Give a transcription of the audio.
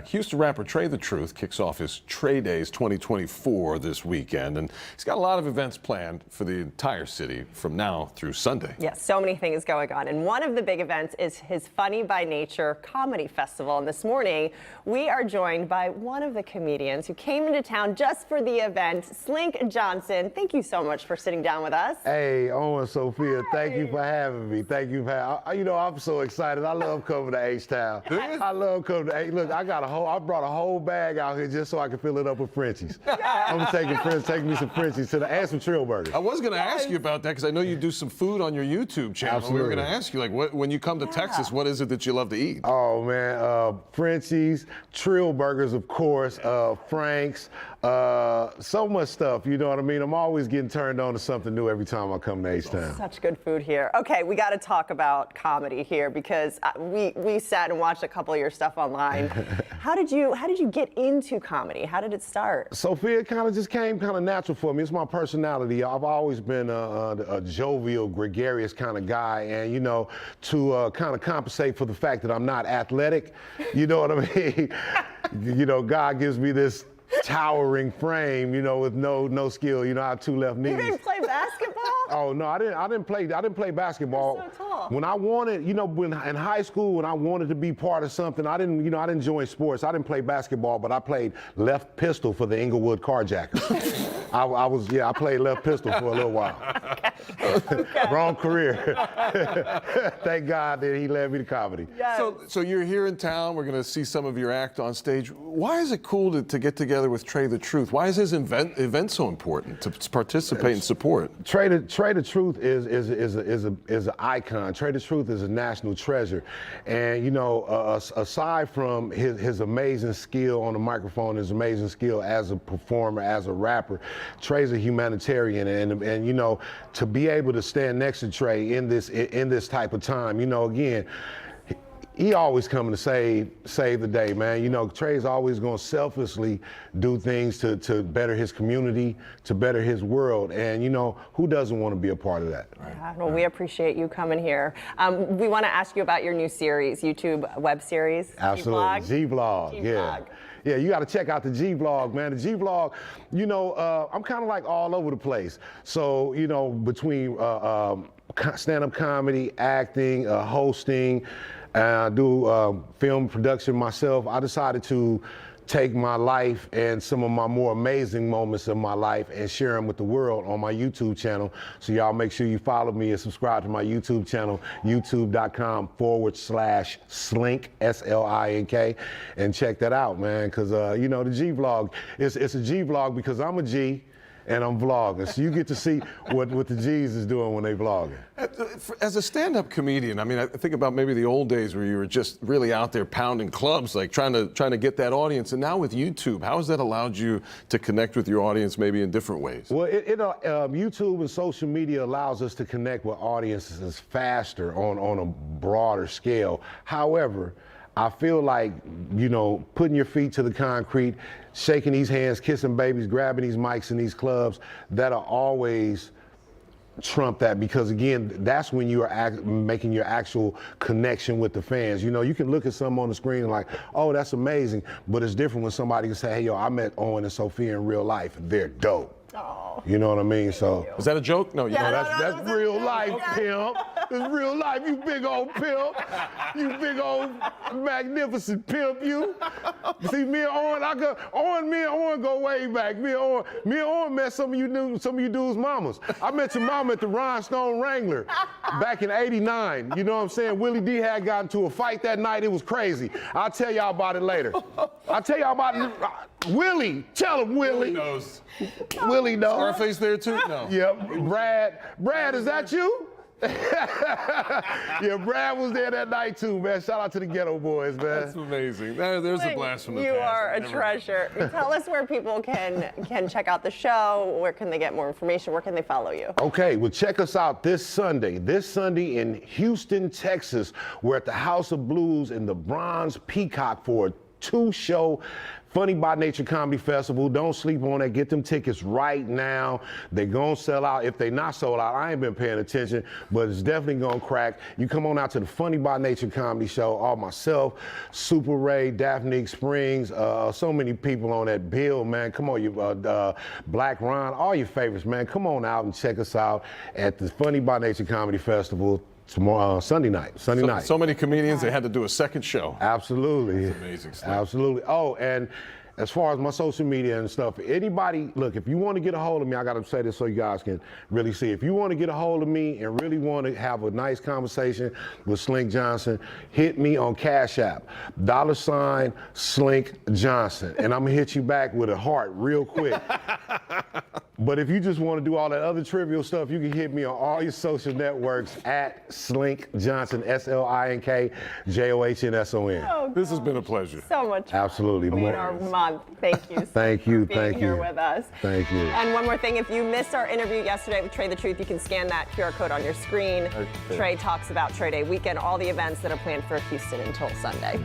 Houston rapper Trae the Truth kicks off his Trae Days 2024 this weekend, and he's got a lot of events planned for the entire city from now through Sunday. Yes, so many things going on, and one of the big events is his Funny by Nature Comedy Festival. And this morning, we are joined by one of the comedians who came into town just for the event, Slink Johnson. Thank you so much for sitting down with us. Hey, Owen, Sophia, Hi. Thank you for having me. Thank you for having, I'm so excited. I love coming to H-Town. I love coming to H. Look, I brought a whole bag out here just so I can fill it up with Frenchies. I'm gonna take me some Frenchies and some Trail burgers. I was going to ask you about that because I know you do some food on your YouTube channel. Absolutely. We were going to ask you, like, when you come to Texas, what is it that you love to eat? Oh man, Frenchies, Trill burgers, of course, Frank's, so much stuff. You know what I mean? I'm always getting turned on to something new every time I come to H-Town. Such good food here. Okay, we got to talk about comedy here because we sat and watched a couple of your stuff online. How did you get into comedy? How did it start? Sophia, it kind of just came kind of natural for me. It's my personality. I've always been a jovial, gregarious kind of guy, and to kind of compensate for the fact that I'm not athletic, you know what I mean? God gives me this towering frame, with no skill. I have two left knees. You didn't play basketball? Oh no, I didn't play basketball. You're so tall. When I wanted, when in high school, when I wanted to be part of something, I didn't join sports. I didn't play basketball, but I played left pistol for the Inglewood Carjackers. I played left pistol for a little while. Okay. Wrong career. Thank God that he led me to comedy. Yes. So you're here in town. We're going to see some of your act on stage. Why is it cool to get together with Trae the Truth? Why is his event so important to participate and support? Trae the Truth is an icon. Trae the Truth is a national treasure, and aside from his amazing skill on the microphone, his amazing skill as a performer, as a rapper, Trae's a humanitarian, and to be able to stand next to Trae in this type of time, again. He always coming to save the day, man. Trae's always going to selflessly do things to better his community, to better his world. And, who doesn't want to be a part of that? Yeah, well, we appreciate you coming here. We want to ask you about your new series, YouTube web series. Absolutely. G-Vlog. Yeah. Yeah, you got to check out the G-Vlog, man. The G-Vlog, I'm kind of like all over the place. So, between stand-up comedy, acting, hosting, I do film production myself. I decided to take my life and some of my more amazing moments of my life and share them with the world on my YouTube channel. So y'all make sure you follow me and subscribe to my YouTube channel, youtube.com/Slink, S-L-I-N-K, and check that out, man. Because, the G-Vlog, it's a G-Vlog because I'm a G. And I'm vlogging, so you get to see what the G's is doing when they vlogging. As a stand-up comedian, I mean, I think about maybe the old days where you were just really out there pounding clubs, like trying to get that audience. And now with YouTube, how has that allowed you to connect with your audience maybe in different ways? Well, YouTube and social media allows us to connect with audiences faster on a broader scale. However, I feel like, putting your feet to the concrete, shaking these hands, kissing babies, grabbing these mics in these clubs, that'll always trump that, because again, that's when you are making your actual connection with the fans. You can look at something on the screen and like, oh, that's amazing, but it's different when somebody can say, hey, yo, I met Owen and Sophia in real life. They're dope. Oh, you know what I mean? So is that a joke? No, that's real life, pimp. It's real life, you big old pimp. You big old magnificent pimp, you. See, me and Owen go way back. Me and Owen met some of you dudes' mamas. I met your mama at the Rhinestone Wrangler back in '89. You know what I'm saying? Willie D had gotten into a fight that night. It was crazy. I'll tell y'all about it later. I'll tell y'all about it. Willie, tell him, Willie. Willie knows. Willie knows. Scarface there too? No. Yep. Brad, is that you? Yeah, Brad was there that night too, man. Shout out to the Ghetto Boys, man. That's amazing. There's a blast from the past. You are a treasure. Tell us where people can check out the show. Where can they get more information? Where can they follow you? Okay, well, check us out this Sunday in Houston, Texas. We're at the House of Blues in the Bronze Peacock for a two-show Funny by Nature Comedy Festival. Don't sleep on that. Get them tickets right now. They're going to sell out. If they not sold out, I ain't been paying attention, but it's definitely going to crack. You come on out to the Funny by Nature Comedy Show. All myself, Super Ray, Daphne Springs, so many people on that bill, man. Come on, you Black Ron, all your favorites, man. Come on out and check us out at the Funny by Nature Comedy Festival tomorrow, Sunday night. So many comedians, they had to do a second show. Absolutely. That's amazing stuff. Absolutely. Oh, and as far as my social media and stuff, anybody, look, if you want to get a hold of me, I got to say this so you guys can really see. If you want to get a hold of me and really want to have a nice conversation with Slink Johnson, hit me on Cash App, $Slink Johnson. And I'm going to hit you back with a heart real quick. But if you just want to do all that other trivial stuff, you can hit me on all your social networks at Slink Johnson, SLINKJOHNSON. Oh, This has been a pleasure. so much Absolutely. in our month. Thank you. Thank you. for being Thank here you. with us. Thank you. And one more thing, if you missed our interview yesterday with Trae the Truth, you can scan that QR code on your screen. Okay. Trae talks about Trae Day weekend, all the events that are planned for Houston until Sunday.